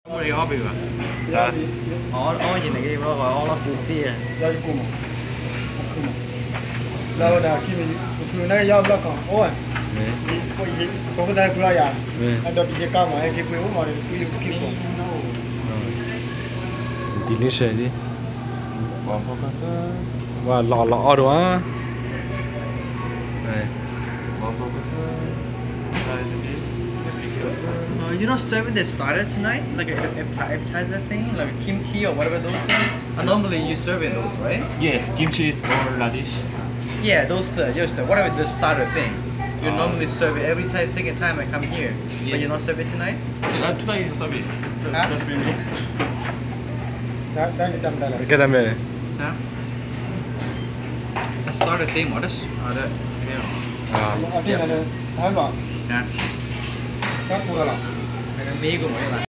Cái óp đi mà. Ó gì này cái đó gọi ó nó phụ tia. Ra đi cùng. Lâu đã khi mình cứ này giao block không. Ôi. Có cái này cũng là ya. Anh đọc cái cam mà cái quên mà cái cái cái. Delicious đi. Wow, lọ đó. Này. You're not serving the starter tonight, like an appetizer thing, like kimchi or whatever those things. Normally you serve it those, right? Yes, kimchi or radish. Yeah, those just whatever the starter thing. You normally serve it every time, second time I come here, but you not serve it tonight. Today is service. Huh? Đang cái tầm đây là. Cái đam này. Huh? A starter thing, what is? That. À. Ở trên này là thái bảo. Yeah. Các cô là. Cái mì của mọi người là.